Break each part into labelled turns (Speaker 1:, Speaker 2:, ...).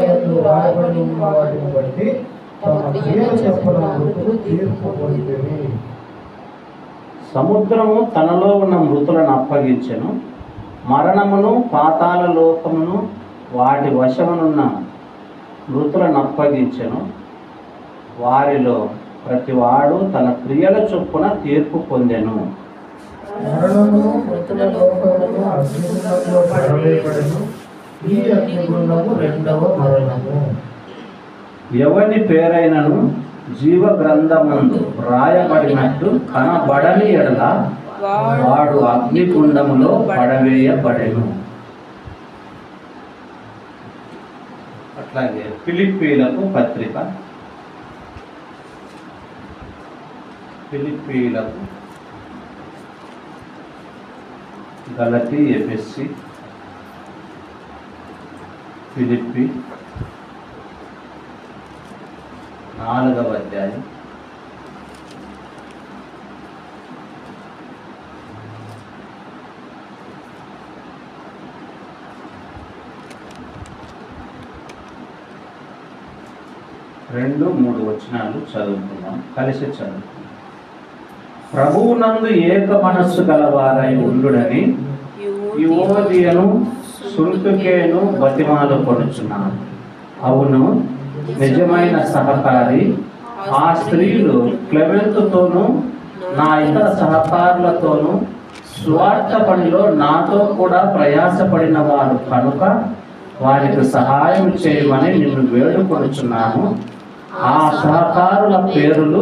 Speaker 1: యందు రాయబడి ఉన్న వాటిని బట్టి తమ క్రియల చొప్పున మృతులు తీర్పు పొందిరి.
Speaker 2: సముద్రము తనలో ఉన్న మృతులను అప్పగించెను, మరణమును పాతాళ లోకమును వాటి వశమునున్న మృతులను అప్పగించెను. వారిలో ప్రతివాడు తన క్రియల చొప్పున తీర్పు పొందెను.
Speaker 1: మరణమును మృతుల లోకమును అగ్నిగుండంలో పడవేయబడెను. ఈ అగ్నిగుండము రెండవ మరణము.
Speaker 2: ఎవని పేరైనను జీవ గ్రంథమందు రాయబడినట్టు కనబడని ఎడల వాడు అగ్నిగుండములో పడవేయబడెను. అట్లాగే ఫిలిప్పీలకు పత్రిక, ఫిలిప్పీలకు, గలతీ, ఎఫెసీ, ఫిలిప్పీ 4వ అధ్యాయం 2-3 వచనాలు చదువుకుందాం, కలిసి చదువుకుందాం. ప్రభువునందు ఏక మనస్సు గలవారై ఉండుడని యువోదియను సుంతుకేను బతిమాలు కొనుచున్నాను. అవును, నిజమైన సహకారి ఆ స్త్రీలు క్లెమెంతుతోనూ నా ఇతర సహకారులతోనూ స్వార్థ పనిలో నాతో కూడా ప్రయాసపడిన వారు కనుక వారికి సహాయం చేయమని నిన్ను వేడుకొనుచున్నాను. ఆ సహకారుల పేరులు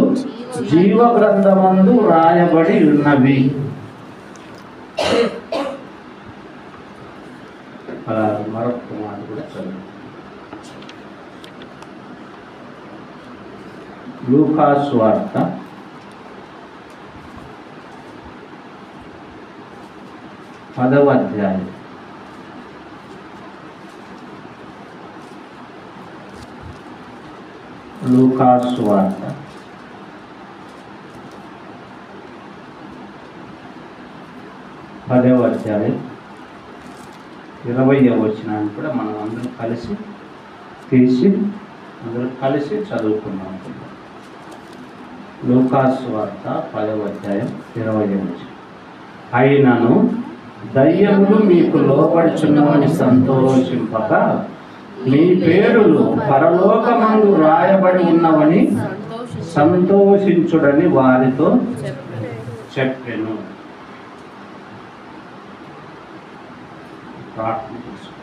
Speaker 2: జీవ గ్రంథమందు రాయబడి ఉన్నవి. మరొక మాట కూడా చదువు. లూకా సువార్త 10వ అధ్యాయం 10వ అధ్యాయం 20వ వచనాన్ని కూడా మనం అందరం కలిసి తీసి అందరూ కలిసి చదువుకున్నాం. లూకా సువార్త 10వ అధ్యాయం 20వ వచనం. అయినను దయ్యములు మీకు లోబడుచున్నవని సంతోషింపక మీ పేరులు పరలోకమందు రాయబడి ఉన్నవని సంతోషించుడని వారితో చెప్పెను. ప్రార్థన చేసుకో.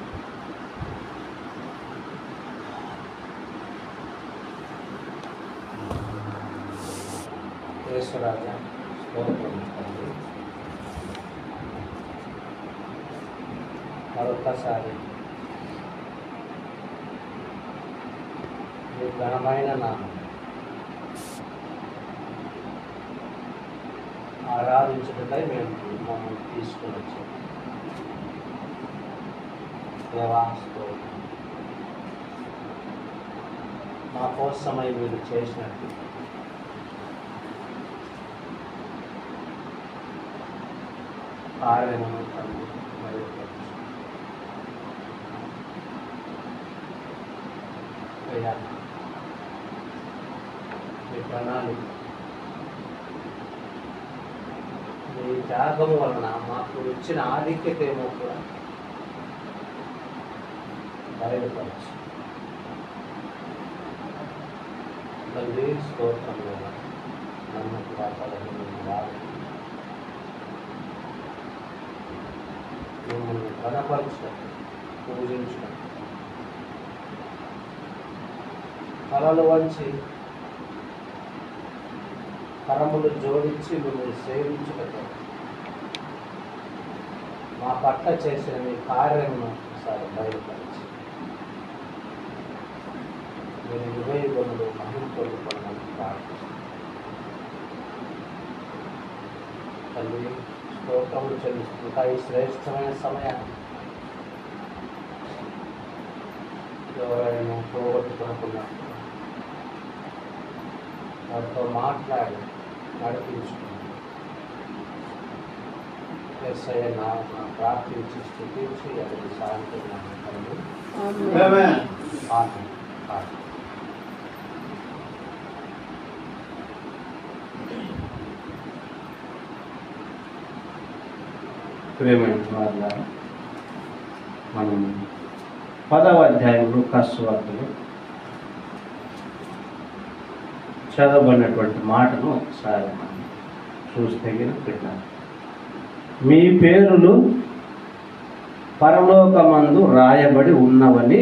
Speaker 2: యేసురాజా స్తోత్రం తండ్రి, మరొకసారి మీ ఘనమైన నామం ఆరాధించుటకై మేము మమ్మల్ని తీసుకుని వచ్చాము. దేవా స్తోత్రం, మా కోసమై మీరు చేసినట్టు కార్యమును తండ్రి మరియు అయ్యా మీ ప్రణాళిక మీ త్యాగం వలన మాకు ఇచ్చిన ఆధిక్యత ఏమో కూడా బయలుపరచు తండ్రి. స్తోత్రం లేదా నన్ను మిమ్మల్ని కనపరచడం, పూజించడం, తలలు వంచి కరములు జోడించి మిమ్మల్ని సేవించడం మా పట్ల చేసిన మీ కార్యమును ఒకసారి బయలుపరిచి మీరు యుగయుగములు మహిమ పొందుకోవడానికి ప్రార్థిస్తున్నాను. తల్లి స్తోత్రములు చెల్లిస్తున్న ఈ శ్రేష్టమైన సమయాన్ని ఎవరైనా పోగొట్టుకున్నప్పుడు వారితో మాట్లాడి నడిపించుకున్నాను. ఎస్ఐ నామమున ప్రార్థించి స్తుతించి అతని సాయంత్రం
Speaker 1: ఆమేన్.
Speaker 2: ప్రేమైన వారులారా, మనం 10వ అధ్యాయం లూకాసు సువార్తలో చదవబడినటువంటి మాటను ఒకసారి మనం చూస్తే వింటాం. మీ పేరులు పరలోకమందు రాయబడి ఉన్నవని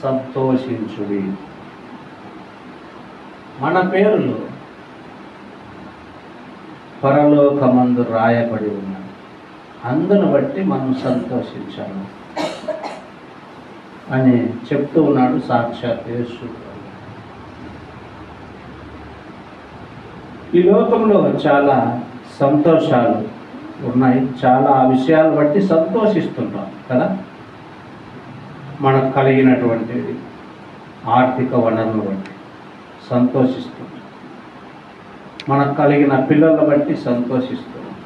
Speaker 2: సంతోషించుడి. మన పేరులు పరలోకమందు రాయబడి ఉన్నవి, అందును బట్టి మనం సంతోషించాలి అని చెప్తూ ఉన్నాడు సాక్షాత్ యేసు. ఈ లోకంలో చాలా సంతోషాలు ఉన్నాయి, చాలా విషయాలు బట్టి సంతోషిస్తుంటాం కదా. మనకు కలిగినటువంటి ఆర్థిక వనరులను బట్టి సంతోషిస్తుంటాం, మనకు కలిగిన పిల్లలను బట్టి సంతోషిస్తున్నాం,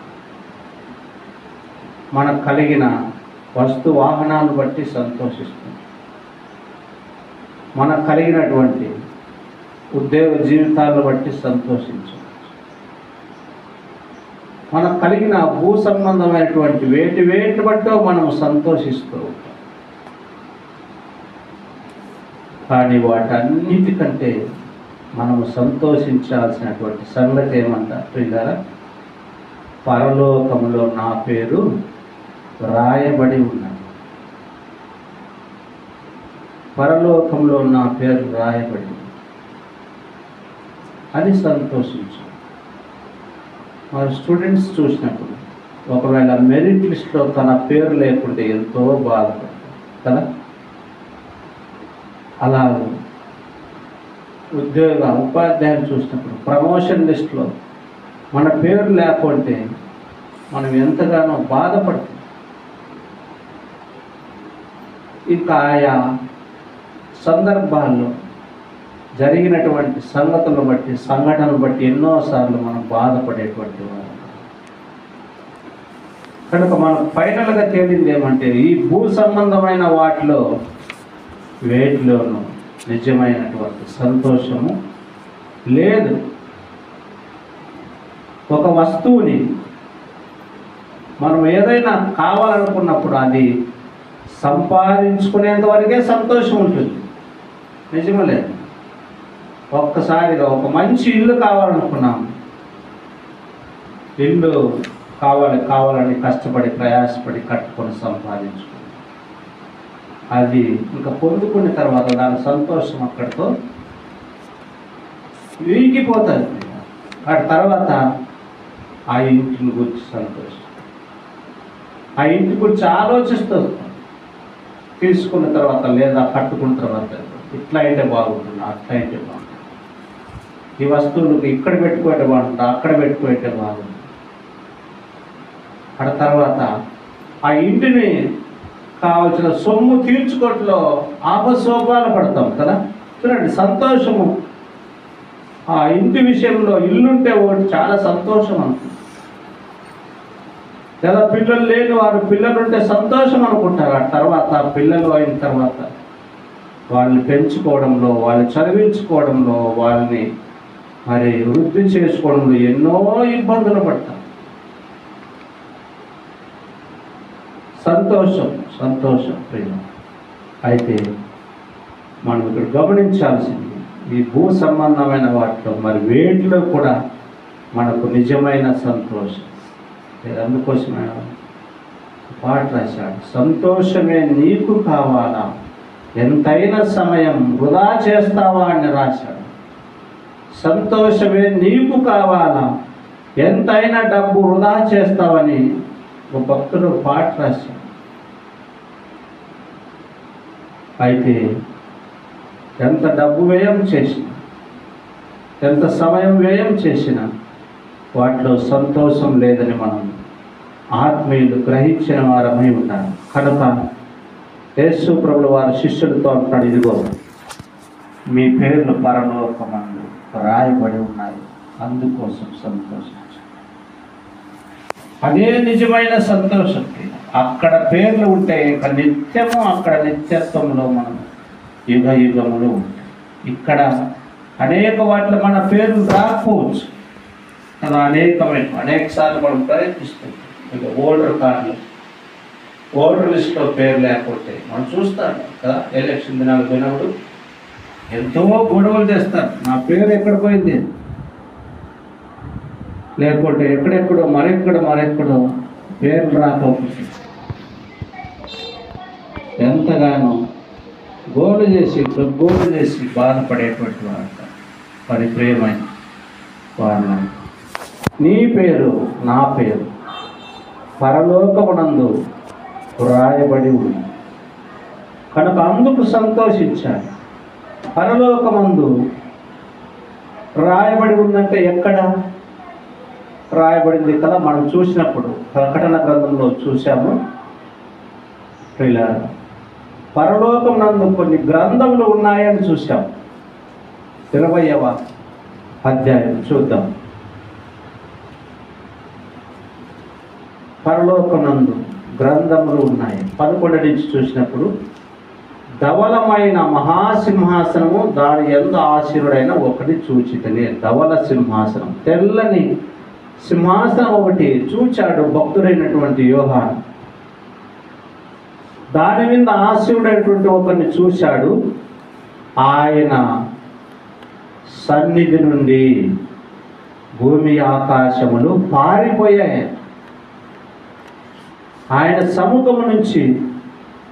Speaker 2: మనకు కలిగిన వస్తు వాహనాలను బట్టి సంతోషిస్తున్నాం, మనకు కలిగినటువంటి ఉద్యోగ జీవితాలను బట్టి సంతోషించాం, మనకు కలిగిన భూ సంబంధమైనటువంటి వేటి బట్టో మనం సంతోషిస్తూ ఉంటాం. కానీ వాటన్నిటికంటే మనము సంతోషించాల్సినటువంటి సంగతి ఏమంటారు ప్రియులారా? పరలోకములో నా పేరు రాయబడి ఉన్నది. పరలోకంలో నా పేరు రాయబడి ఉంది, అది సంతోషించు. మరి స్టూడెంట్స్ చూసినప్పుడు ఒకవేళ మెరిట్ లిస్ట్లో తన పేరు లేకుంటే ఎంతో బాధపడతారు కదా. అలా ఉపాధ్యాయులు చూసినప్పుడు ప్రమోషన్ లిస్ట్లో మన పేరు లేకుంటే మనం ఎంతగానో బాధపడతాం. ఇంకా ఆయా సందర్భాల్లో జరిగినటువంటి సంగతులను బట్టి సంఘటనలు బట్టి ఎన్నోసార్లు మనం బాధపడేటువంటి వారు. కనుక మనకు ఫైనల్గా తేలింది ఏమంటే ఈ భూ సంబంధమైన వేటిలోనూ నిజమైనటువంటి సంతోషము లేదు. ఒక వస్తువుని మనం ఏదైనా కావాలనుకున్నప్పుడు అది సంపాదించుకునేంత వరకే సంతోషం ఉంటుంది, నిజమే లేదు. ఒక్కసారిగా ఒక మంచి ఇల్లు కావాలనుకున్నాం, ఇల్లు కావాలని కష్టపడి ప్రయాసపడి కట్టుకొని సంపాదించుకున్నాం, అది ఇంకా పొందుకున్న తర్వాత దాని సంతోషం అక్కడితో వీగిపోతుంది. ఆ తర్వాత ఆ ఇంటిని గురించి సంతోషం, ఆ ఇంటి గురించి ఆలోచిస్తూ తీసుకున్న తర్వాత లేదా కట్టుకున్న తర్వాత ఇట్లా అయితే బాగుంటుంది, అట్లా అయితే బాగుంటుంది, ఈ వస్తువులకు ఇక్కడ పెట్టుకుంటే బాగుంటుంది, అక్కడ పెట్టుకుంటే బాగుంటుంది. ఆ తర్వాత ఆ ఇంటిని కావలసిన సొమ్ము తీర్చుకోవట్లో ఆపసోపాలు పడతాం కదా. చూడండి, సంతోషము ఆ ఇంటి విషయంలో ఇల్లుంటే ఒకటి చాలా సంతోషం అనుకుంటుంది. లేదా పిల్లలు లేని వారు పిల్లలుంటే సంతోషం అనుకుంటారు. ఆ తర్వాత పిల్లలు అయిన తర్వాత వాళ్ళని పెంచుకోవడంలో, వాళ్ళని చదివించుకోవడంలో, వాళ్ళని మరి వృద్ధి చేసుకోవడంలో ఎన్నో ఇబ్బందులు పడతారు. సంతోషం ప్రేమ. అయితే మనం ఇక్కడ గమనించాల్సింది ఈ భూ సంబంధమైన వాటిలో మరి వేటిలో కూడా మనకు నిజమైన సంతోషం. అందుకోసమే పాట రాశాడు, సంతోషమే నీకు కావాలా, ఎంతైనా సమయం వృధా చేస్తావా అని రాశాడు. సంతోషమే నీకు కావాలా, ఎంతైనా డబ్బు వృధా చేస్తావని ఒక భక్తుడు పాట రాశాడు. అయితే ఎంత డబ్బు వ్యయం చేసినా, ఎంత సమయం వ్యయం చేసినా వాటిలో సంతోషం లేదని మనం ఆత్మీయులు గ్రహించిన వారమై ఉంటారు. కనుక యేసు ప్రభుల వారి శిష్యులతో అంటాడు, ఇదిగో మీ పేర్లు పరలోకమందు రాయబడి ఉన్నాయి, అందుకోసం సంతోషించండి. అదే నిజమైన సంతోషం. అక్కడ పేర్లు ఉంటే ఇక నిత్యము అక్కడ నిత్యత్వంలో మనం యుగ యుగములు ఉంటాయి. ఇక్కడ అనేక వాటిలో మన పేర్లు రాకపోవచ్చు కదా, అనేక సార్లు మనం ప్రయత్నిస్తాం. ఇక ఓటర్ లిస్ట్లో పేరు లేకపోతే మనం చూస్తాం కదా, ఎలక్షన్ దినాలు పోయినప్పుడు ఎంతో గొడవలు చేస్తారు. నా పేరు ఎక్కడ పోయింది, లేకపోతే ఎక్కడెక్కడో మరెక్కడో పేరు రాకపోతే ఎంతగానో గోలు చేసి బాధపడేటువంటి వారు వారి ప్రేమైన వారు. నీ పేరు నా పేరు పరలోకమునందు వ్రాయబడి ఉంది కనుక అందుకు సంతోషించాలి. పరలోకమందు రాయబడి ఉందంటే ఎక్కడ రాయబడింది కదా, మనం చూసినప్పుడు ప్రకటన గ్రంథంలో చూసాము. పరలోకం నందు కొన్ని గ్రంథములు ఉన్నాయని చూసాం. 20వ అధ్యాయం చూద్దాం. పరలోకం నందు గ్రంథములు ఉన్నాయి. 11 నుంచి చూసినప్పుడు ధవలమైన మహాసింహాసనము దాని యందు ఆశీనుడైన ఒకటి చూచితనే. ధవల సింహాసనం, తెల్లని సింహాసనం ఒకటి చూచాడు భక్తుడైనటువంటి యోహాను. దాని మీద ఆశీనుడైనటువంటి ఒకరిని చూశాడు. ఆయన సన్నిధి నుండి భూమి ఆకాశములు పారిపోయాయి. ఆయన సముఖము నుంచి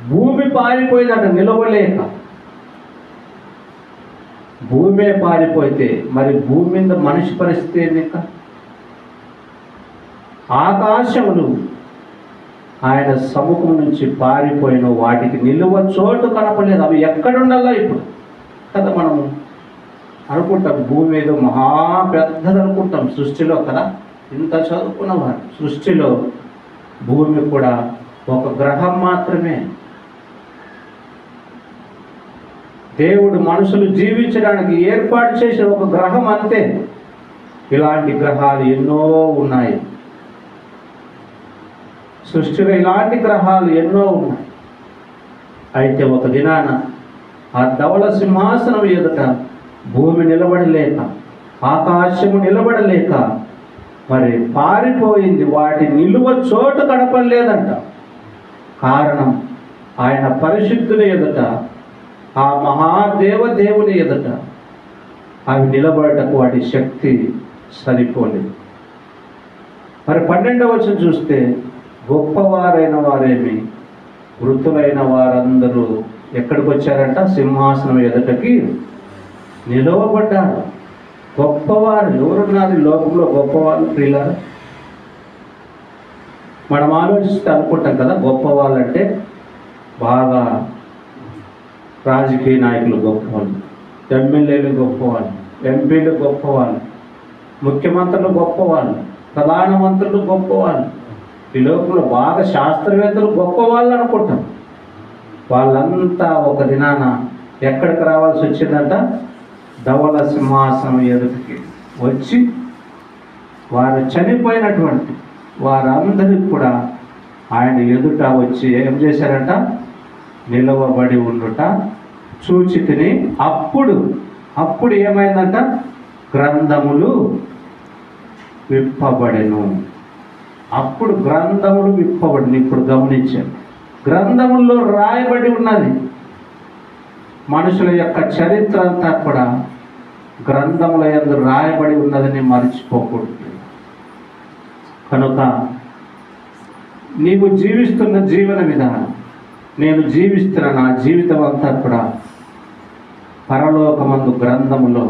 Speaker 2: భూమి పారిపోయిందట, నిలవలేక. భూమే పారిపోతే మరి భూమి మీద మనిషి పరిస్థితి ఏమిక? ఆకాశములు ఆయన సముఖం నుంచి పారిపోయిన వాటికి నిలువ చోటు కనపడలేదు. అవి ఎక్కడుండాలా ఇప్పుడు కదా, మనము అనుకుంటాం భూమి ఏదో మహా పెద్దది అనుకుంటాం సృష్టిలో కదా. ఇంత చదువుకున్నవారు సృష్టిలో భూమి కూడా ఒక గ్రహం మాత్రమే. దేవుడు మనుషులు జీవించడానికి ఏర్పాటు చేసిన ఒక గ్రహం అంతే. ఇలాంటి గ్రహాలు ఎన్నో ఉన్నాయి సృష్టిలో, ఇలాంటి గ్రహాలు ఎన్నో ఉన్నాయి. అయితే ఒక దినాన ఆ ధవల సింహాసనం ఎదుట భూమి నిలబడలేక, ఆకాశము నిలబడలేక మరి పారిపోయింది. వాటి నిలువ చోటు కనపడలేదంట. కారణం ఆయన పరిశుద్ధుల ఎదుట, ఆ మహాదేవదేవుని ఎదుట అవి నిలబడటకు వాటి శక్తి సరిపోలేదు. మరి 12వ వచనం చూస్తే గొప్పవారైన వారేమి వృద్ధులైన వారందరూ ఎక్కడికి వచ్చారంట? సింహాసనం ఎదుటకి నిలవబడ్డారు. గొప్పవారు ఎవరున్నారు ఈ లోకంలో? గొప్పవాళ్ళు ప్రియులారా, మనం ఆలోచిస్తే అనుకుంటాం కదా, గొప్పవాళ్ళు అంటే బాగా రాజకీయ నాయకులు గొప్పవాళ్ళు, ఎమ్మెల్యేలు గొప్పవాళ్ళు, ఎంపీలు గొప్పవాళ్ళు, ముఖ్యమంత్రులు గొప్పవాళ్ళు, ప్రధానమంత్రులు గొప్పవాళ్ళు, ఈ లోకంలో బాగా శాస్త్రవేత్తలు గొప్పవాళ్ళు అనుకుంటాం. వాళ్ళంతా ఒక దినాన ఎక్కడికి రావాల్సి వచ్చిందంట? ధవల సింహాసనం ఎదుటికి వచ్చి వారు చనిపోయినటువంటి వారందరికీ కూడా ఆయన ఎదుట వచ్చి ఏం చేశారంట? నిలవబడి ఉండుట చూచితిని. అప్పుడు ఏమైందంట? గ్రంథములు విప్పబడెను. అప్పుడు గ్రంథములు విప్పబడిన. ఇప్పుడు గమనించాను, గ్రంథముల్లో రాయబడి ఉన్నది. మనుషుల యొక్క చరిత్ర అంతా కూడా గ్రంథముల యందు రాయబడి ఉన్నదని మర్చిపోకూడదు. కనుక నీవు జీవిస్తున్న జీవన విధానం, నేను జీవిస్తున్న నా జీవితం అంతా కూడా పరలోకమందు గ్రంథములో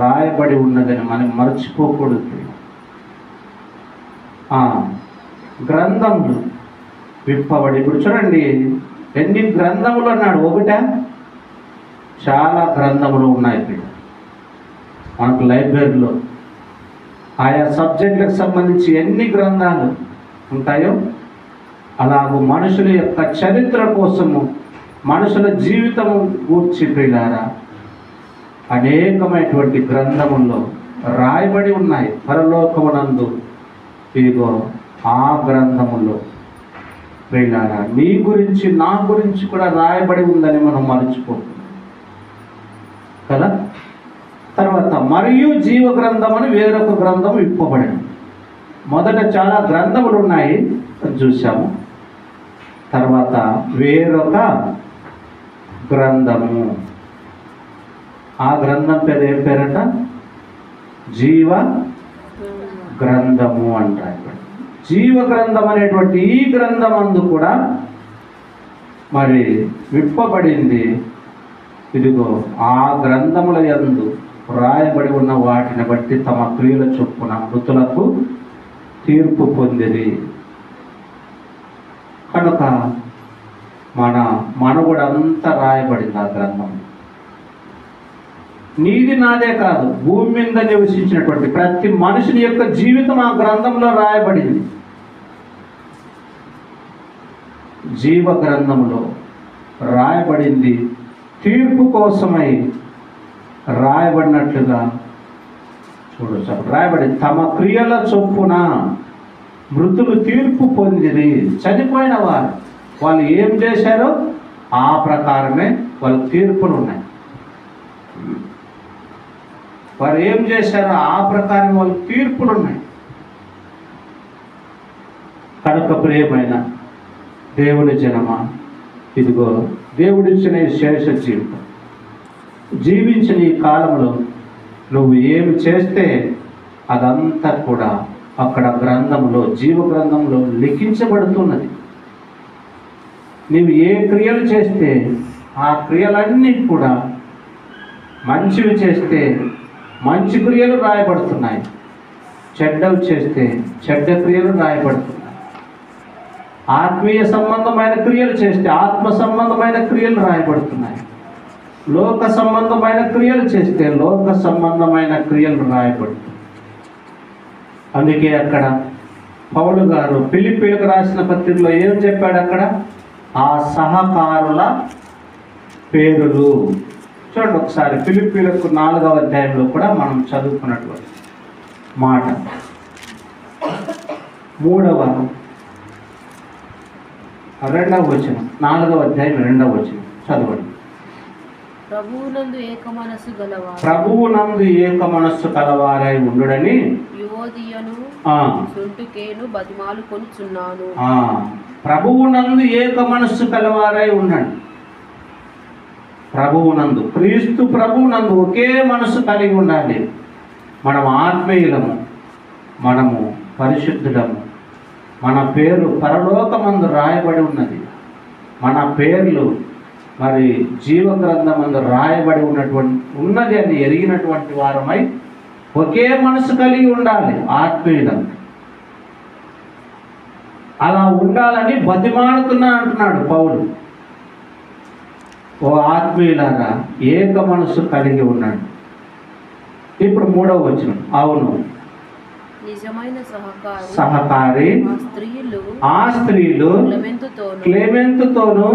Speaker 2: రాయబడి ఉన్నదని మనం మర్చిపోకూడదు. గ్రంథములు విప్పబడి. ఇప్పుడు చూడండి ఎన్ని గ్రంథములు అన్నాడు? ఒకట? చాలా గ్రంథములు ఉన్నాయి ఇక్కడ మనకు లైబ్రరీలో. ఆయా సబ్జెక్టులకు సంబంధించి ఎన్ని గ్రంథాలు ఉంటాయో అలాగూ మనుషుల యొక్క చరిత్ర కోసము, మనుషుల జీవితము గూర్చి ప్రియులారా అనేకమైనటువంటి గ్రంథముల్లో రాయబడి ఉన్నాయి. పరలోకమునందు ఇదిగో ఆ గ్రంథములో ప్రియులారా నీ గురించి నా గురించి కూడా రాయబడి ఉందని మనం మర్చిపోతున్నాం కదా. తర్వాత మరియు జీవ గ్రంథం అని వేరొక గ్రంథం ఇప్పబడింది. మొదట చాలా గ్రంథములు ఉన్నాయి చూసాము. తర్వాత వేరొక గ్రంథము, ఆ గ్రంథం పేరు ఏం పేరట? జీవ గ్రంథము అంటారు. జీవ గ్రంథం అనేటువంటి ఈ గ్రంథం అందు కూడా మరి విప్పబడింది. ఇదిగో ఆ గ్రంథముల యందు రాయబడి ఉన్న వాటిని బట్టి తమ క్రియల చొప్పున మృతులకు తీర్పు పొందిరి. కనుక మన మనుగడంతా రాయబడింది ఆ గ్రంథం. నీది నాదే కాదు, భూమి మీద నివసించినటువంటి ప్రతి మనుషుని యొక్క జీవితం ఆ గ్రంథంలో రాయబడింది. జీవ గ్రంథంలో రాయబడింది. తీర్పు కోసమై రాయబడినట్లుగా చూడొచ్చు. రాయబడింది తమ క్రియల చొప్పున మృతులు తీర్పు పొందిరి. చనిపోయిన వాళ్ళు ఏం చేశారో ఆ ప్రకారమే వాళ్ళ తీర్పులు ఉన్నాయి. వారు ఏం చేశారో ఆ ప్రకారం వాళ్ళ తీర్పులు ఉన్నాయి. కనుక ప్రియమైన దేవుని జనమా, ఇదిగో దేవుడిచ్చిన ఈ శేష జీవితం, జీవించిన ఈ కాలంలో నువ్వు ఏమి చేస్తే అదంతా కూడా అక్కడ గ్రంథంలో, జీవ గ్రంథంలో లిఖించబడుతున్నది. నీవు ఏ క్రియలు చేస్తే ఆ క్రియలన్నీ కూడా మంచివి చేస్తే మంచి క్రియలు రాయబడుతున్నాయి, చెడ్డవి చేస్తే చెడ్డ క్రియలు రాయబడుతున్నాయి. ఆత్మీయ సంబంధమైన క్రియలు చేస్తే ఆత్మ సంబంధమైన క్రియలు రాయబడుతున్నాయి. లోక సంబంధమైన క్రియలు చేస్తే లోక సంబంధమైన క్రియలు రాయబడుతున్నాయి. అందుకే అక్కడ పౌలు గారు ఫిలిప్పీలకు రాసిన పత్రికలో ఏం చెప్పాడు? అక్కడ ఆ సహకారుల పేరులు చూడండి ఒకసారి. ఫిలిప్పీలకు 4వ అధ్యాయంలో కూడా మనం చదువుకున్నటువంటి మాట, 2వ వచనం, 4వ అధ్యాయం 2వ వచనం చదవండి.
Speaker 3: ప్రభువునందు ఏక మనస్సు
Speaker 2: కలవారై ఉండుడని
Speaker 3: యువోదియను సుంటుకేను బతిమాలుకొనుచున్నాను.
Speaker 2: ప్రభువునందు ఏక మనస్సు కలవారై ఉండండి. ప్రభువునందు, క్రీస్తు ప్రభువునందు ఒకే మనసు కలిగి ఉండాలి. మనం ఆత్మీయులము, మనము పరిశుద్ధులము, మన పేరు పరలోకమందు రాయబడి ఉన్నది. మన పేర్లు మరి జీవ గ్రంథమందు రాయబడి ఉన్నది అని ఎరిగినటువంటి వారమై ఒకే మనసు కలిగి ఉండాలి ఆత్మీయులం. అలా ఉండాలని బతిమాలుతున్నా అంటున్నాడు పౌలు. ఓ ఆత్మీయులారా ఏక మనసు కలిగి ఉన్నాడు. ఇప్పుడు 3వ వచనం, అవును
Speaker 3: నిజమైన
Speaker 2: సహకారి ఆ స్త్రీలు క్లెమెంతుతోను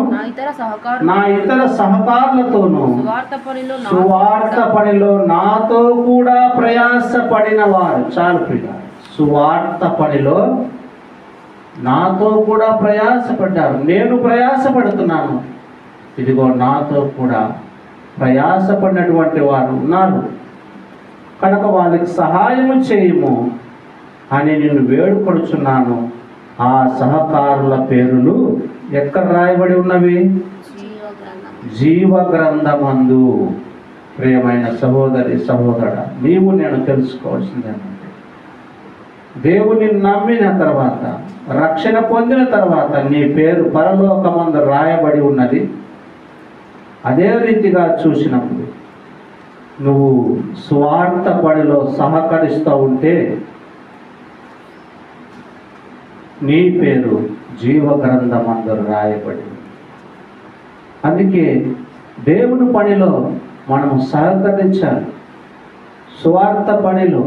Speaker 2: నా ఇతర సహకారులతోను సువార్త పనిలో నాతో కూడా ప్రయాసపడిన వారు. చాలు ప్రియ, సువార్త పనిలో నాతో కూడా ప్రయాసపడ్డారు. నేను ప్రయాసపడుతున్నాను, ఇదిగో నాతో కూడా ప్రయాసపడినటువంటి వారు ఉన్నారు. కనుక వాళ్ళకి సహాయము చేయము అని నేను వేడుకొడుచున్నాను. ఆ సహకారుల పేరులు ఎక్కడ రాయబడి ఉన్నవి? జీవ గ్రంథమందు. ప్రియమైన సహోదరి సహోదర, నీవు నేను తెలుసుకోవాల్సింది ఏమంటే, దేవుని నమ్మిన తర్వాత, రక్షణ పొందిన తర్వాత నీ పేరు పరలోకమందు రాయబడి ఉన్నది. అదే రీతిగా చూసినప్పుడు నువ్వు స్వార్థ పనిలో సహకరిస్తూ ఉంటే నీ పేరు జీవ గ్రంథమందు రాయబడి. అందుకే దేవుని పనిలో మనము సహకరించాలి. స్వార్థ పనిలో,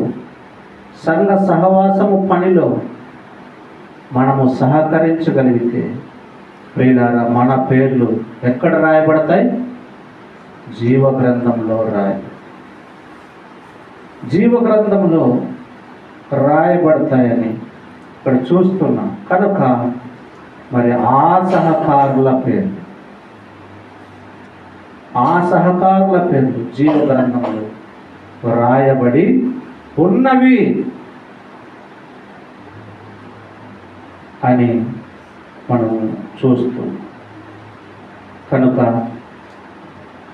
Speaker 2: సంఘ సహవాసము పనిలో మనము సహకరించగలిగితే ప్రియులారా మన పేర్లు ఎక్కడ రాయబడతాయి? జీవ గ్రంథంలో జీవ గ్రంథంలో రాయబడతాయని ఇక్కడ చూస్తున్నాం కనుక మరి ఆ సహకారుల పేర్లు జీవ గ్రంథంలో రాయబడి ఉన్నవి అని మనం చూస్తూ, కనుక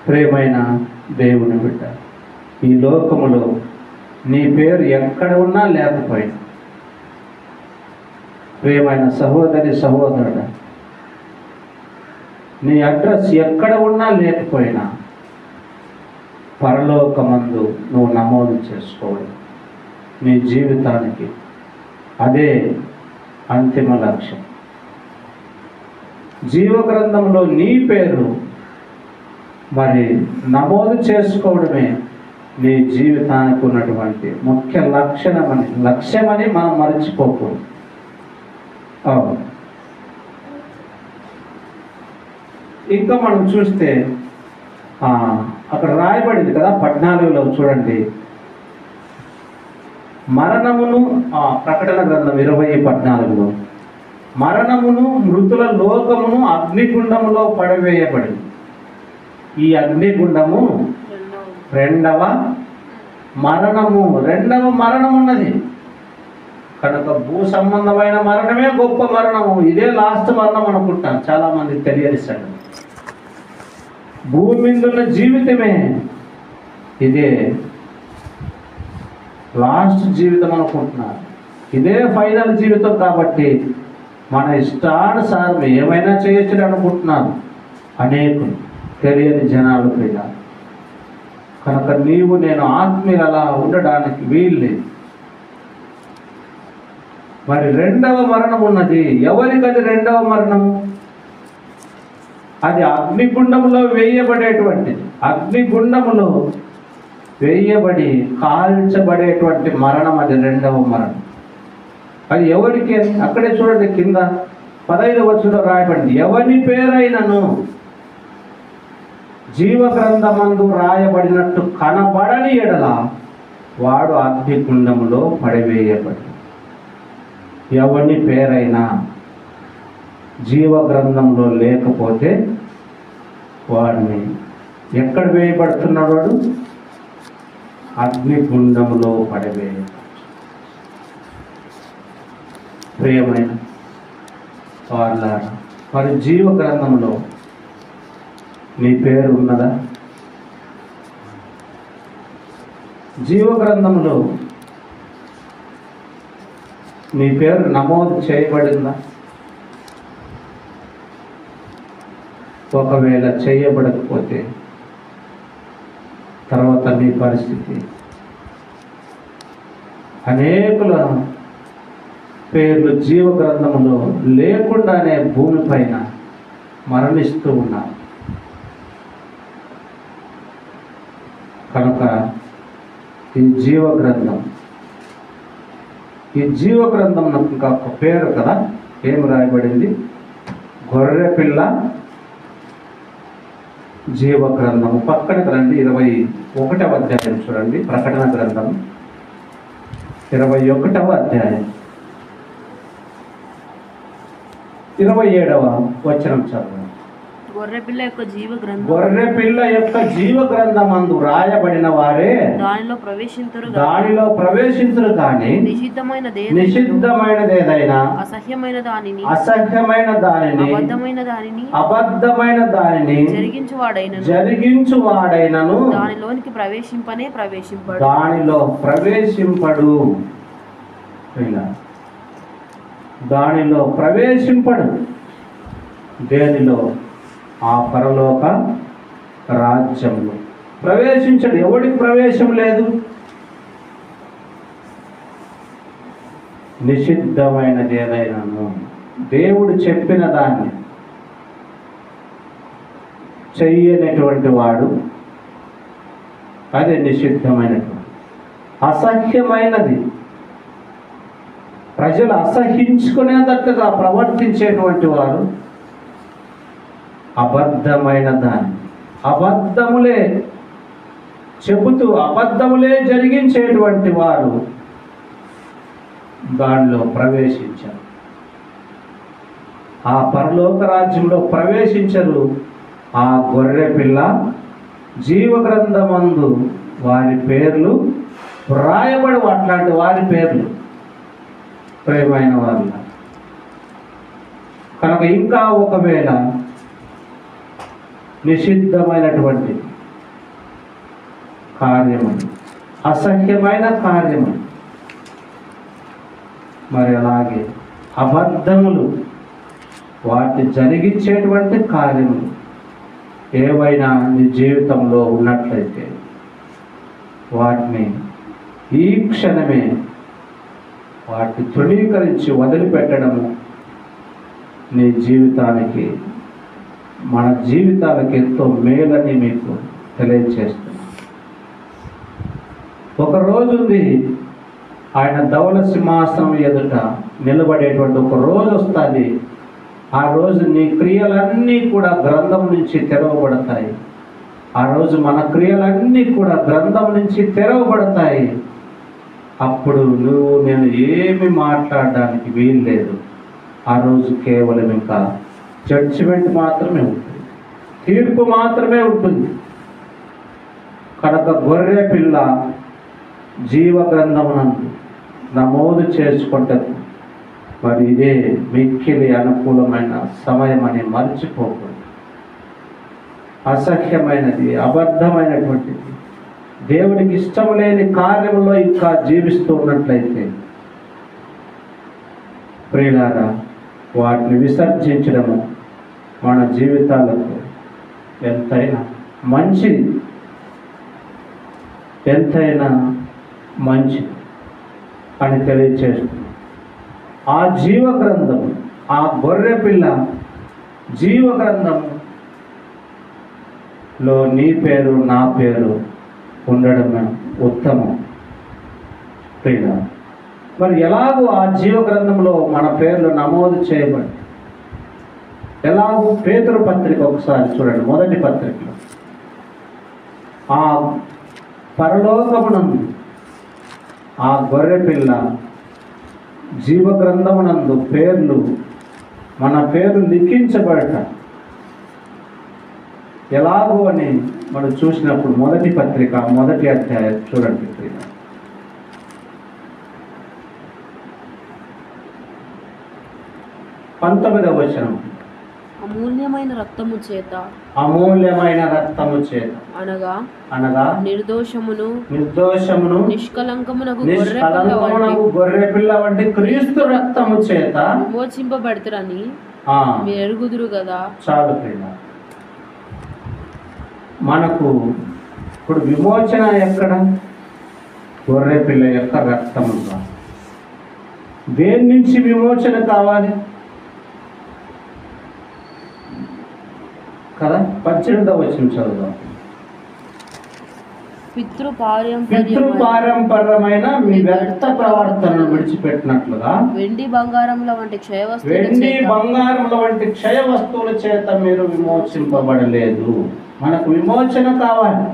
Speaker 2: ప్రియమైన దేవుని బిడ్డ, ఈ లోకములో నీ పేరు ఎక్కడ ఉన్నా లేకపోయినా, ప్రియమైన సహోదరి సహోదరుడు, నీ అడ్రస్ ఎక్కడ ఉన్నా లేకపోయినా పరలోకమందు నువ్వు నమోదు చేసుకోవాలి. నీ జీవితానికి అదే అంతిమ లక్ష్యం. జీవ గ్రంథంలో నీ పేరు మరి నమోదు చేసుకోవడమే నీ జీవితానికి ఉన్నటువంటి ముఖ్య లక్ష్యమని మనం మర్చిపోకూడదు. ఇంకా మనం చూస్తే అక్కడ రాయబడింది కదా 14లో చూడండి, మరణమును, ప్రకటన గ్రంథం 20:14లో మరణమును మృతుల లోకమును అగ్నిగుండములో పడవేయబడింది. ఈ అగ్నిగుండము రెండవ మరణం ఉన్నది. కనుక భూ సంబంధమైన మరణమే గొప్ప మరణము. ఇదే లాస్ట్ మరణం అనుకుంటాను, చాలా మంది తెలియని సంగతి. భూమి మీద ఉన్న జీవితమే ఇదే లాస్ట్ జీవితం అనుకుంటున్నారు. ఇదే ఫైనల్ జీవితం కాబట్టి మన ఇష్టానుసారం ఏమైనా చేయొచ్చు అనుకుంటున్నారు అనేకులు, తెలియని జనాలు ప్రియ. కనుక నీవు నేను ఆత్మీయులు అలా ఉండడానికి వీల్లేదు. మరి రెండవ మరణం ఉన్నది. ఎవరికది రెండవ మరణము? అది అగ్నిగుండములో వేయబడేటువంటిది. అగ్నిగుండములో వేయబడి కాల్చబడేటువంటి మరణం, అది రెండవ మరణం. అది ఎవరికి? అక్కడే చూడండి, కింద 15వ వచనంలో రాయబడింది, ఎవరి పేరైనను జీవ గ్రంథమందు రాయబడినట్టు కనబడని ఎడల వాడు అగ్నిగుండములో పడివేయబడి. ఎవరి పేరైనా జీవ గ్రంథంలో లేకపోతే వాడిని ఎక్కడ వేయబడుతున్నాడు? వాడు అగ్నిగుండములో పడివేయబడి. ప్రియమైన వాళ్ళారా, మరి జీవ గ్రంథంలో నీ పేరు ఉన్నదా? జీవ గ్రంథంలో నీ పేరు నమోదు చేయబడిందా? ఒకవేళ చేయబడకపోతే తర్వాత నీ పరిస్థితి, అనేకుల పేర్లు జీవ గ్రంథంలో లేకుండానే భూమిపైన మరణిస్తూ ఉన్నారు. కనుక ఈ జీవ గ్రంథం ఇంకా ఒక పేరు కదా, ఏం రాయబడింది? గొర్రెపిల్ల జీవ గ్రంథము. పక్కనకి రండి, 21వ అధ్యాయం చూడండి. ప్రకటన గ్రంథం 21వ అధ్యాయం 27వ వచనం చదువు.
Speaker 3: గొర్రెపిల్ల యొక్క జీవ
Speaker 2: గ్రంథమందు రాయబడిన వారే
Speaker 3: దానిలో
Speaker 2: ప్రవేశించురు కానీ నిషిద్ధమైనదేదైనా
Speaker 3: అసహ్యమైన దానిని
Speaker 2: అబద్ధమైన దానిని జరిగించువాడైనను
Speaker 3: దానిలోనికి ప్రవేశింపడు.
Speaker 2: దానిలో ప్రవేశింపడు. దేనిలో? ఆ పరలోక రాజ్యంలో ప్రవేశించడు. ఎవడికి ప్రవేశం లేదు? నిషిద్ధమైనది ఏదైనాను, దేవుడు చెప్పిన దాన్ని చెయ్యనటువంటి వాడు, అదే నిషిద్ధమైనటువంటి. అసహ్యమైనది, ప్రజలు అసహించుకునేటట్టుగా ప్రవర్తించేటువంటి వారు, అబద్ధమైన దాన్ని అబద్ధములే చెబుతూ అబద్ధములే జరిగించేటువంటి వారు దానిలో ప్రవేశించారు. ఆ పరలోక రాజ్యంలో ప్రవేశించరు. ఆ గొర్రె పిల్ల జీవ గ్రంథమందు వారి పేర్లు వ్రాయబడి, అట్లాంటి వారి పేర్లు ప్రియమైన వారు. కనుక ఇంకా ఒకవేళ నిషిద్ధమైనటువంటి కార్యమని, అసహ్యమైన కార్యమని, మరి అలాగే అబద్ధములు, వాటిని జరిగించేటువంటి కార్యములు ఏవైనా నీ జీవితంలో ఉన్నట్లయితే వాటిని ఈ క్షణమే వాటిని తృణీకరించి వదిలిపెట్టడము నీ జీవితానికి, మన జీవితాలకు ఎంతో మేలని మీకు తెలియజేస్తుంది. ఒక రోజు ఉంది, ఆయన ధవళ సింహాసనం ఎదుట నిలబడేటువంటి ఒక రోజు వస్తుంది. ఆ రోజు నీ క్రియలన్నీ కూడా గ్రంథం నుంచి తెరవబడతాయి. ఆ రోజు మన క్రియలన్నీ కూడా గ్రంథం నుంచి తెరవబడతాయి. అప్పుడు నేను ఏమి మాట్లాడడానికి వీలు లేదు. ఆ రోజు కేవలం ఇంకా జడ్జిమెంట్ మాత్రమే ఉంటుంది, తీర్పు మాత్రమే ఉంటుంది. కనుక గొర్రె పిల్ల జీవ గ్రంథమునందు నమోదు చేసుకుంటది. మరి ఇదే మిక్కిలి అనుకూలమైన సమయం అని మర్చిపోకూడదు. అసహ్యమైనది, అబద్ధమైనటువంటిది, దేవుడికి ఇష్టం లేని కార్యంలో ఇంకా జీవిస్తూ ఉన్నట్లయితే ప్రియులారా, వాటిని విసర్జించడము మన జీవితాలకు ఎంతైనా మంచిది, ఎంతైనా మంచిది అని తెలియచేస్తుంది. ఆ జీవ గ్రంథము, ఆ గొర్రె పిల్ల జీవ గ్రంథములో నీ పేరు, నా పేరు ఉండడం ఉత్తమం. ప్రియ, మరి ఎలాగో ఆ జీవ గ్రంథంలో మన పేర్లు నమోదు చేయబడి, ఎలాగో పేతురు పత్రిక ఒకసారి చూడండి, మొదటి పత్రికలో ఆ పరలోకమునందు ఆ గొర్రె పిల్ల జీవ గ్రంథమునందు పేర్లు, మన పేర్లు లిఖించబడట ఎలాగో అని మనం చూసినప్పుడు మొదటి పత్రిక మొదటి అధ్యాయం చూడండి. 19వ వచనం,
Speaker 3: అమూల్యమైన రక్తము చేత,
Speaker 2: అమూల్యమైన రక్తము చేత
Speaker 3: అనగా
Speaker 2: అనగా
Speaker 3: నిర్దోషమును
Speaker 2: నిష్కలంకమునకు గొర్రె పిల్ల వంటి క్రీస్తు రక్తము చేత
Speaker 3: విమోచింపబడతారని మీరు ఎరుగుదురు కదా.
Speaker 2: చాలు ప్రియ, మనకు ఇప్పుడు విమోచన ఎక్కడ? గొర్రె పిల్ల యొక్క రక్తము. దేని నుంచి విమోచన కావాలి కదా? 18వ వచనం చదువుదాం. పితృపారంపర్యమైన మీ వ్యర్థ ప్రవర్తనను విడిచిపెట్టినట్లుగా
Speaker 3: వెండి బంగారముల వంటి
Speaker 2: క్షయ వస్తువుల చేత మీరు విమోచింపబడలేదు. మనకు విమోచన కావాలి.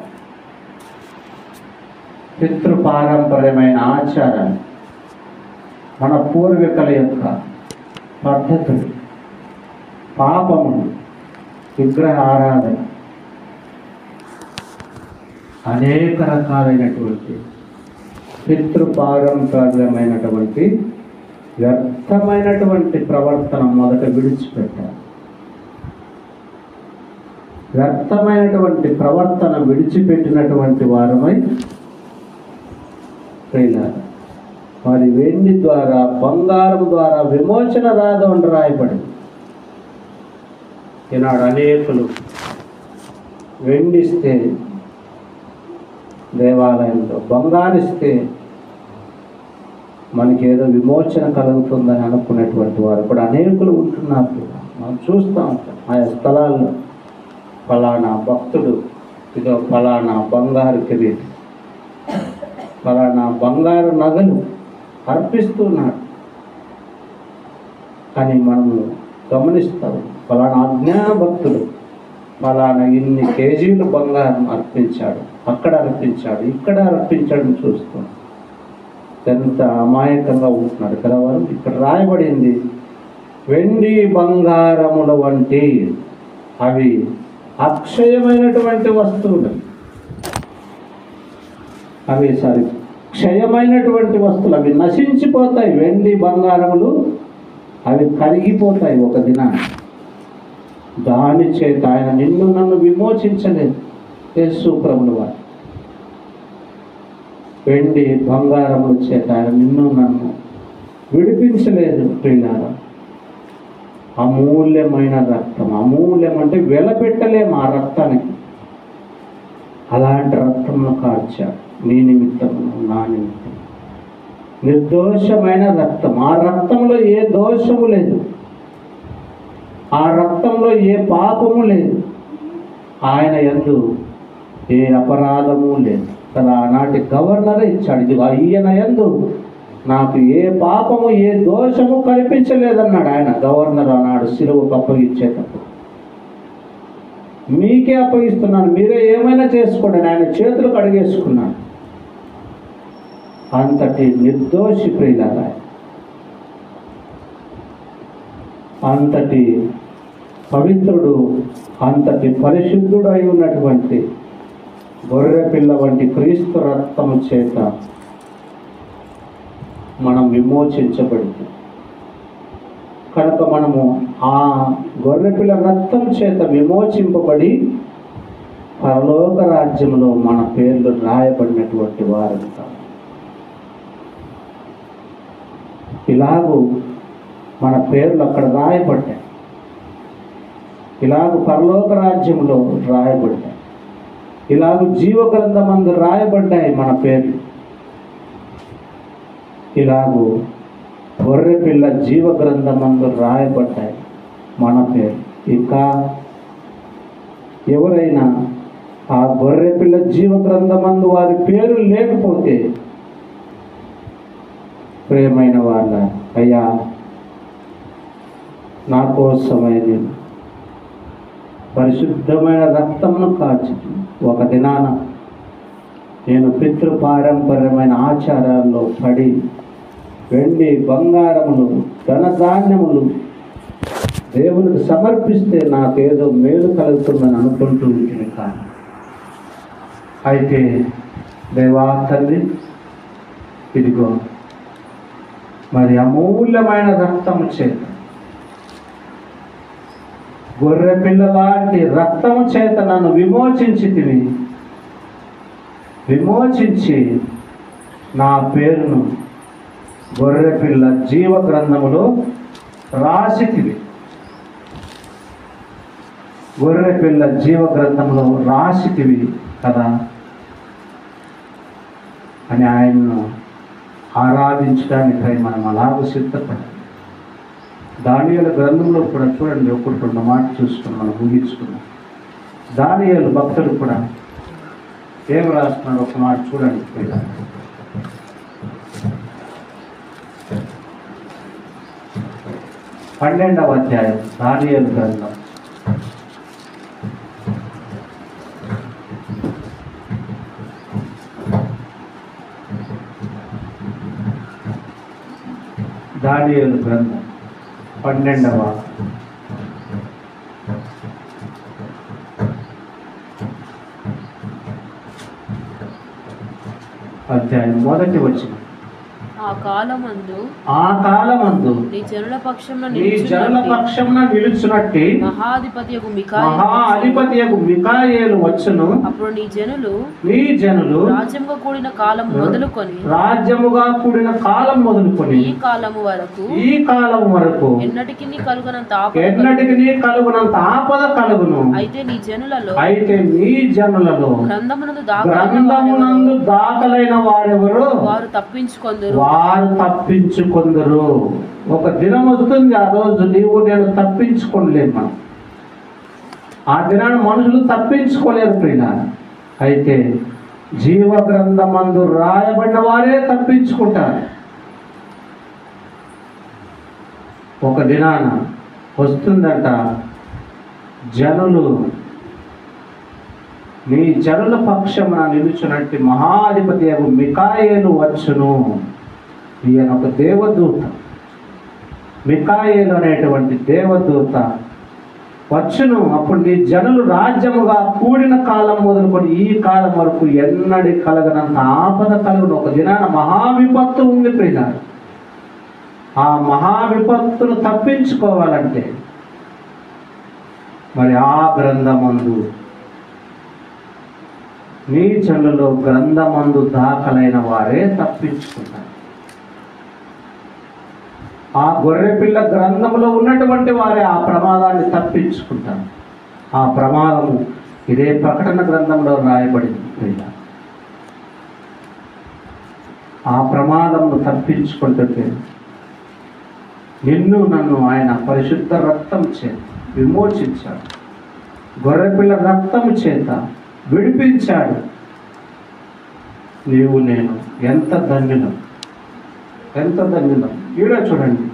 Speaker 2: పితృపారంపర్యమైన ఆచారాలు, మన పూర్వీకుల యొక్క పద్ధతులు, పాపములు, విగ్రహ ఆరాధన, అనేక రకాలైనటువంటి పితృపారంపర్యమైనటువంటి వ్యర్థమైనటువంటి ప్రవర్తన మొదట విడిచిపెట్టాలి. వ్యర్థమైనటువంటి ప్రవర్తన విడిచిపెట్టినటువంటి వారమై మరి వెండి ద్వారా, బంగారం ద్వారా విమోచన రాదు అని రాయబడింది. ఈనాడు అనేకులు వెండిస్తే దేవాలయంలో, బంగారిస్తే మనకి ఏదో విమోచన కలుగుతుందని అనుకునేటువంటి వారు కూడా అనేకులు ఉంటున్నారు. మనం చూస్తూ ఉంటాం ఆయా స్థలాల్లో ఫలానా భక్తుడు ఇదో ఫలానా బంగారు కిరీటం, ఫలానా బంగారు నగలు అర్పిస్తున్నాడు అని మనము గమనిస్తాం. ఫలానా అజ్ఞాన భక్తుడు ఫలానా ఇన్ని కేజీలు బంగారం అర్పించాడు, అక్కడ అర్పించాడు, ఇక్కడ అర్పించాడని చూస్తాం. ఎంత అమాయకంగా ఉంటున్నారు కదా వారు. ఇక్కడ రాయబడింది వెండి బంగారముల వంటి అవి అక్షయమైనటువంటి వస్తువులు, క్షయమైనటువంటి వస్తువులు, అవి నశించిపోతాయి. వెండి బంగారములు అవి కరిగిపోతాయి ఒక దినాన్ని. దాని చేత ఆయన నిన్ను నన్ను విమోచించలేదు. యేసు ప్రభుల వారు వెండి బంగారముల చేత ఆయన నిన్ను నన్ను విడిపించలేదు ప్రియులారా. అమూల్యమైన రక్తం, అమూల్యం అంటే వెలపెట్టలేము ఆ రక్తానికి. అలాంటి రక్తంలో కార్చాడు నీ నిమిత్తము నా నిమిత్తం. నిర్దోషమైన రక్తం. ఆ రక్తంలో ఏ దోషము లేదు, ఆ రక్తంలో ఏ పాపము లేదు, ఆయన యందు ఏ అపరాధము లేదు కదా. ఆనాటి గవర్నరే ఇచ్చాడు, ఇది ఈయన యందు నాకు ఏ పాపము ఏ దోషము కనిపించలేదన్నాడు ఆయన గవర్నర్ ఆనాడు సిలువకు అప్పగించేటప్పుడు. మీకే అప్పగిస్తున్నాను, మీరే ఏమైనా చేసుకోండి, ఆయన చేతులు కడిగేసుకున్నాడు. అంతటి నిర్దోషి ప్రియులారా, అంతటి పవిత్రుడు, అంతటి పరిశుద్ధుడు అయి ఉన్నటువంటి గొర్రెపిల్ల వంటి క్రీస్తు రక్తము చేత మనం విమోచించబడింది కనుక మనము ఆ గొర్రెపిల్ల రక్తం చేత విమోచింపబడి పరలోక రాజ్యంలో మన పేర్లు రాయబడినటువంటి వారంతా. ఇలాగూ మన పేర్లు అక్కడ రాయబడ్డాయి, ఇలాగ పరలోక రాజ్యంలో రాయబడ్డాయి, ఇలాగ జీవ గ్రంథమందు రాయబడ్డాయి మన పేర్లు. ఇలాగూ గొర్రెపిల్ల జీవ గ్రంథమందు రాయబడ్డాయి మన పేర్లు. ఇంకా ఎవరైనా ఆ గొర్రెపిల్ల జీవ గ్రంథమందు వారి పేరు లేకపోతే, ప్రియమైన వాళ్ళ అయ్యా నా కోసమై నేను పరిశుద్ధమైన రక్తమును కాచి ఒక దినాన నేను పితృపారంపర్యమైన ఆచారాల్లో పడి వెండి బంగారములు ధనధాన్యములు దేవునికి సమర్పిస్తే నాకేదో మేలు కలుగుతుందని అనుకుంటూ ఉంటుంది. కానీ అయితే దేవా తండ్రి, ఇదిగో మరి అమూల్యమైన రక్తము చేత, గొర్రె పిల్ల లాంటి రక్తము చేత నన్ను విమోచించి నా పేరును గొర్రెపిల్ల జీవ గ్రంథములో రాసితివి, గొర్రెపిల్ల జీవ గ్రంథంలో రాసితివి కదా అని ఆయన్ను ఆరాధించడానికై మనం అలాగ సిద్ధపడాలి. దానియేలు గ్రంథంలో కూడా చూడండి, ఒకటి రెండు మాట చూసుకుని మనం ముగించుకున్నాం. దానియేలు భక్తుడు కూడా ఏం రాస్తున్నాడు ఒక మాట చూడండి. 12వ అధ్యాయం దానియేలు గ్రంథం. దానియేలు గ్రంథం 12వ అధ్యాయం మొదటి వచనం.
Speaker 3: ఆ కాలమందు నీ జనుల పక్షమున
Speaker 2: నిలుచున్నట్టి
Speaker 3: మహాధిపతియగు
Speaker 2: మికాయేలు వచ్చును.
Speaker 3: అప్పుడు నీ జనులు రాజ్యముగా కూడిన కాలం మొదలుకొని ఈ కాలము వరకు ఎన్నటికి కలుగునంత
Speaker 2: ఆపద కలుగును.
Speaker 3: అయితే నీ జనులలో
Speaker 2: గ్రంథమునందు దాఖలైన
Speaker 3: వారు తప్పించుకొందురు.
Speaker 2: ఒక దినం వస్తుంది, ఆ రోజు నీవు నేను తప్పించుకోలేము. మనం ఆ దినాన్ని మనుషులు తప్పించుకోలేరు ప్రియుల. అయితే జీవ గ్రంథమందు రాయబడిన వారే తప్పించుకుంటారు. ఒక దినాన వస్తుందట, జనులు నీ జనుల పక్షమున నిలుచున్నట్టు మహాధిపతి మికాయేలు వచ్చును. ఈయన ఒక దేవదూత, మిఖాయేలు అనేటువంటి దేవదూత వచ్చును. అప్పుడు నీ జనులు రాజ్యముగా కూడిన కాలం మొదలుకొని ఈ కాలం వరకు ఎన్నడి కలగనంత ఆపద కలుగును. ఒక దినాన మహావిపత్తు ఉంది ప్రియులారా. ఆ మహావిపత్తును తప్పించుకోవాలంటే మరి ఆ గ్రంథమందు, నీ జనులలో గ్రంథమందు దాఖలైన వారే తప్పించుకుంటారు. ఆ గొర్రెపిల్ల గ్రంథంలో ఉన్నటువంటి వారే ఆ ప్రమాదాన్ని తప్పించుకుంటారు. ఆ ప్రమాదము ఇదే ప్రకటన గ్రంథంలో రాయబడింది. ఆ ప్రమాదమును తప్పించుకుంటే నిన్ను నన్ను ఆయన పరిశుద్ధ రక్తం చేత విమోచించాడు, గొర్రెపిల్ల రక్తము చేత విడిపించాడు. నీవు నేను ఎంత ధన్యులం, ఎంత ధన్యులం. ఈడ చూడండి,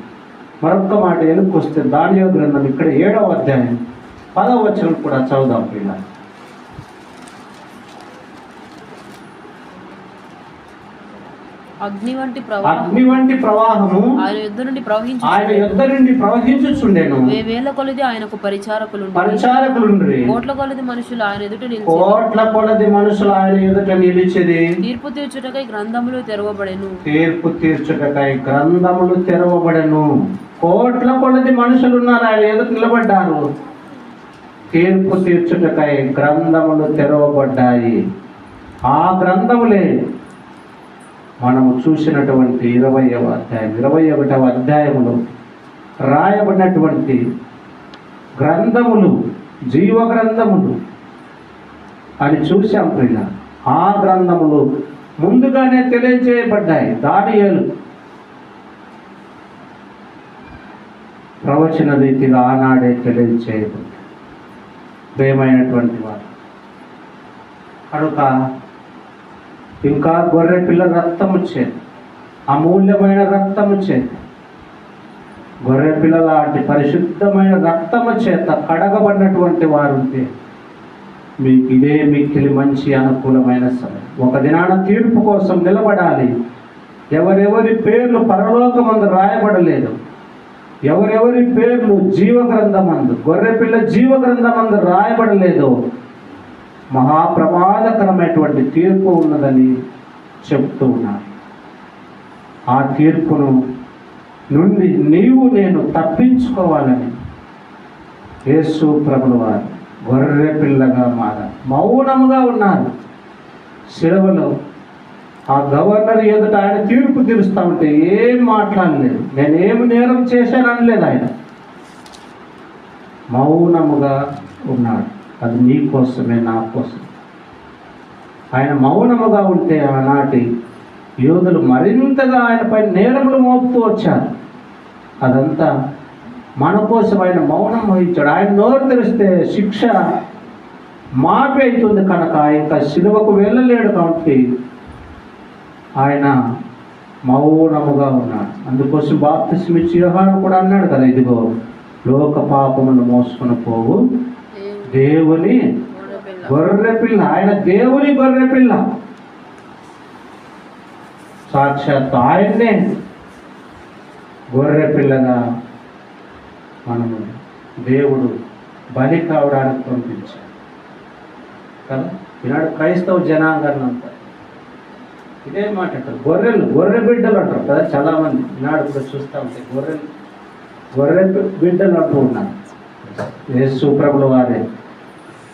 Speaker 2: మరొక మాట వెనుకొస్తే దానియేలు గ్రంథం ఇక్కడ 7వ అధ్యాయం 10వ వచనం కూడా చదువుదాం పిల్లలు.
Speaker 3: అగ్ని వంటి ప్రవాహము ఆయన యుద్ధ నుండి ప్రవహించుచుండెను. వేల కొలది ఆయనకు పరిచారకులు, కోట్ల కొలది మనుషులు ఆయన ఎదుట నిలిచెది. తీర్పు తీర్చుటకై గ్రంథములు తెరవబడెను.
Speaker 2: కోట్ల కొలది మనుషులు ఉన్నారు, ఆయన ఎదుట నిలబడ్డారు. తీర్పు తీర్చుటకై గ్రంథములు తెరవబడ్డాయి. ఆ గ్రంథములే మనము చూసినటువంటి 20వ అధ్యాయం 21వ అధ్యాయములో రాయబడినటువంటి గ్రంథములు, జీవ గ్రంథములు అని చూశాం ప్రియ. ఆ గ్రంథములు ముందుగానే తెలియజేయబడ్డాయి. దానియేలు ప్రవచన రీతిగా ఆనాడే తెలియజేయబడ్డాయి. ప్రియమైనటువంటి వారు కనుక ఇంకా గొర్రె పిల్ల రక్తము చేత, అమూల్యమైన రక్తము చేత, గొర్రె పిల్ల లాంటి పరిశుద్ధమైన రక్తము చేత కడగబడినటువంటి వారు ఉంటే మీకు ఇదే మిక్కిలి మంచి అనుకూలమైన సమయం. ఒక దినాన తీర్పు కోసం నిలబడాలి. ఎవరెవరి పేర్లు పరలోకమందు రాయబడలేదు, ఎవరెవరి పేర్లు జీవ గ్రంథమందు, గొర్రె పిల్ల జీవ గ్రంథమందు రాయబడలేదు, మహాప్రమాదకరమైనటువంటి తీర్పు ఉన్నదని చెప్తూ ఉన్నారు. ఆ తీర్పును నుండి నీవు నేను తప్పించుకోవాలని యేసు ప్రభుల వారు గొర్రె పిల్లగా మారారు. మౌనముగా ఉన్నారు. శిలువలో ఆ గవర్నర్ ఎదుట ఆయన తీర్పు తీరుస్తూ ఉంటే ఏం మాట్లాడలేదు. నేనేమి నేరం చేశాననలేదు. ఆయన మౌనముగా ఉన్నాడు. అది నీ కోసమే, నా కోసం. ఆయన మౌనముగా ఉంటే ఆనాటి యోధులు మరింతగా ఆయనపై నేరములు మోపుతూ వచ్చారు. అదంతా మన కోసం ఆయన మౌనం వహించాడు. ఆయన నోరు తెరిస్తే శిక్ష మాపి అవుతుంది కనుక ఇంకా శిలువకు వెళ్ళలేడు. కాబట్టి ఆయన మౌనముగా ఉన్నాడు. అందుకోసం బాప్తిస్మం ఇచ్చి యోహాను కూడా అన్నాడు కదా, ఇదిగో లోక పాపమును మోసుకొని పోవు దేవుని గొర్రెపిల్ల. ఆయన దేవుని గొర్రెపిల్ల. సాక్షాత్తు ఆయన్నే గొర్రెపిల్లగా మనము దేవుడు బలి కావడానికి పంపించాడు కదా. ఈనాడు క్రైస్తవ జనాంగాన్ని అంటారు, ఇదే మాట అంటారు. గొర్రె బిడ్డలు అంటారు కదా చాలామంది. ఈనాడు కూడా చూస్తూ ఉంటాయి గొర్రె బిడ్డలు అంటూ ఉన్నారు. యేసు ప్రభుల వారే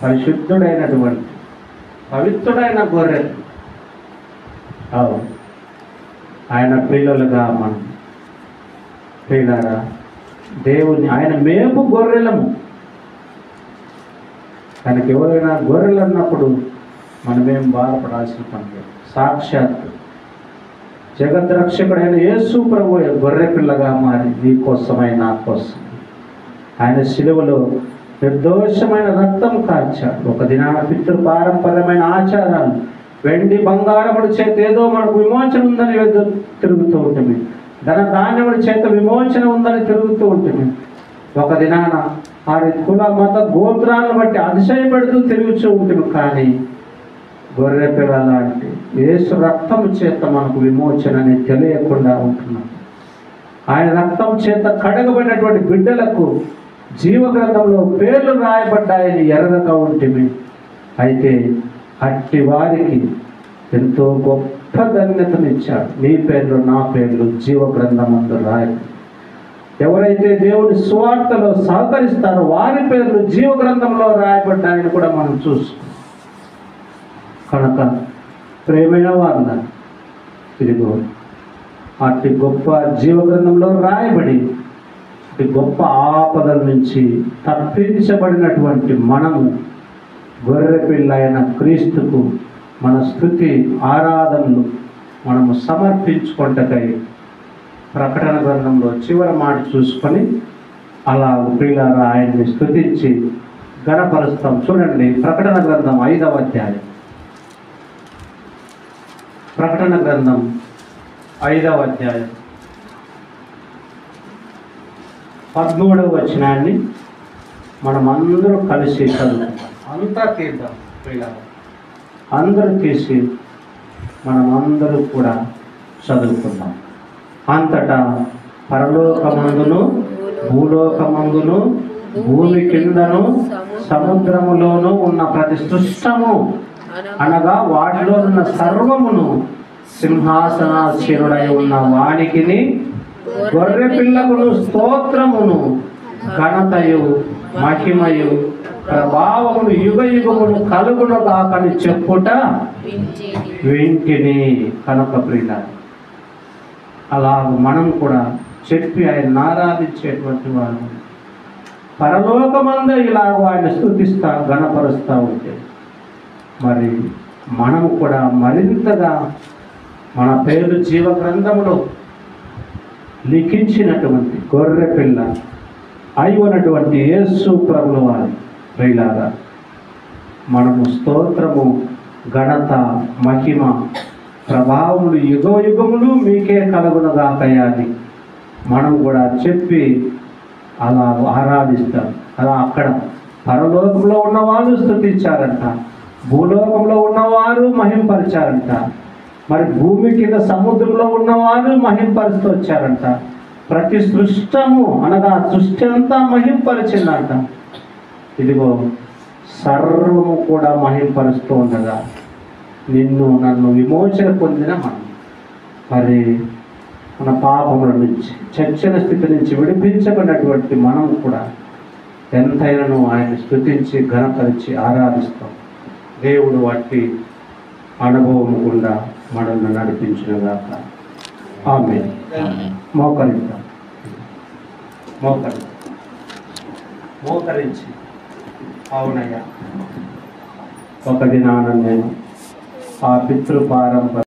Speaker 2: పరిశుద్ధుడైనటువంటి పవిత్రుడైన గొర్రె. ఆయన పిల్లలుగా మనం పిల్లరా దేవుని ఆయన మేపు గొర్రెలము. ఆయనకి ఎవరైనా గొర్రెలు అన్నప్పుడు మనమేం బాధపడాల్సిన పని లేదు. సాక్షాత్తు జగద్రక్షకుడైన యేసు ప్రభు గొర్రె పిల్లగా మారి నీ కోసమై నా కోసం ఆయన శిలువలో నిర్దోషమైన రక్తం కార్చాడు. ఒక దినాన పితృ పారంపర్యమైన ఆచారాలు, వెండి బంగారముడి చేత ఏదో మనకు విమోచన ఉందని తిరుగుతూ ఉంటుంది, ధన ధాన్యముడి చేత విమోచన ఉందని తిరుగుతూ ఉంటుంది. ఒక దినాన వారి కుల మత గోత్రాలను బట్టి అతిశయపడుతూ తిరుగుతూ ఉంటుంది. కానీ గొర్రె పిల్ల లాంటి యేసు రక్తం చేత మనకు విమోచనని తెలియకుండా ఉంటున్నాం. ఆయన రక్తం చేత కడగబడినటువంటి బిడ్డలకు జీవగ్రంథంలో పేర్లు రాయబడ్డాయని ఎరగక ఉంటిమి. అయితే అట్టి వారికి ఎంతో గొప్ప ధన్యతనిచ్చాడు. నీ పేర్లు నా పేర్లు జీవగ్రంథమందు రాయబడి, ఎవరైతే దేవుని సువార్తలో సహకరిస్తారో వారి పేర్లు జీవగ్రంథంలో రాయబడ్డాయని కూడా మనం చూస్తాం. కనుక ప్రేమైన వాళ్ళ ఇదిగో అట్టి గొప్ప జీవగ్రంథంలో రాయబడి అట్టి గొప్ప ఆపదల నుంచి తప్పించబడినటువంటి మనము గొర్రె పిల్ల అయిన క్రీస్తుకు మన స్తుతి ఆరాధనలు మనము సమర్పించుకొంటకై ప్రకటన గ్రంథంలో చివరి మాట చూసుకొని అలా ప్రియులారా ఆయన్ని స్తుతించి గణపరుస్తాం. చూడండి, ప్రకటన గ్రంథం 5వ అధ్యాయం. ప్రకటన గ్రంథం 5వ అధ్యాయం 13వ వచనాన్ని మనం అందరూ కలిసి చదువుతాం. అంతా తీద్దాం ప్రియులారా, అందరూ తీసి మనం అందరూ కూడా చదువుకుందాం. అంతటా పరలోకమందును భూలోకమందును భూమి కిందను సముద్రములోను ఉన్న ప్రతి సృష్టము అనగా వాటిలో ఉన్న సర్వమును సింహాసనాసీనుడై ఉన్న వానికిని గొర్రె పిల్లకును స్తోత్రమును ఘనతయు మహిమయు ప్రభావమును యుగ యుగమును కలుగును కాకని చెప్పుట వింటిని. కనుక ప్రియుల అలా మనం కూడా చెప్పి ఆయన ఆరాధించేటువంటి వారు పరలోకమందు ఇలాగ ఆయన స్తుతిస్తా గణపరుస్తూ ఉంటే మరి మనము కూడా మరింతగా మన పేరు జీవ గ్రంథంలో లిఖించినటువంటి గొర్రె పిల్ల అయి ఉన్నటువంటి యేసు ప్రభుల వారి ప్రియులారా మనము స్తోత్రము ఘనత మహిమ ప్రభావములు యుగ యుగములు మీకే కలుగునగాకయ్యాలి మనం కూడా చెప్పి అలా ఆరాధిస్తాం. అలా అక్కడ పరలోకంలో ఉన్నవాళ్ళు స్తుతించారంట, భూలోకంలో ఉన్నవారు మహింపరిచారంట, మరి భూమి కింద సముద్రంలో ఉన్నవారు మహింపరుస్తూ వచ్చారంట. ప్రతి సృష్టము అనగా సృష్టి అంతా మహింపరిచిందంట. ఇదిగో సర్వము కూడా మహింపరుస్తూ ఉండగా నిన్ను నన్ను విమోచన పొందిన మనం మరి మన పాపముల నుంచి చచ్చిన స్థితి నుంచి విడిపించబడినటువంటి మనం కూడా ఎంతైనాను ఆయన స్తుతించి ఘనపరిచి ఆరాధిస్తాం. దేవుడు వాటి అనుభవం గుండా మనల్ని నడిపించుగాక. ఆమేన్. మోకరిద్దాం. మోకరించి అవునయ్యా, ఒక దినాన నేను ఆ పితృ పారంపర్య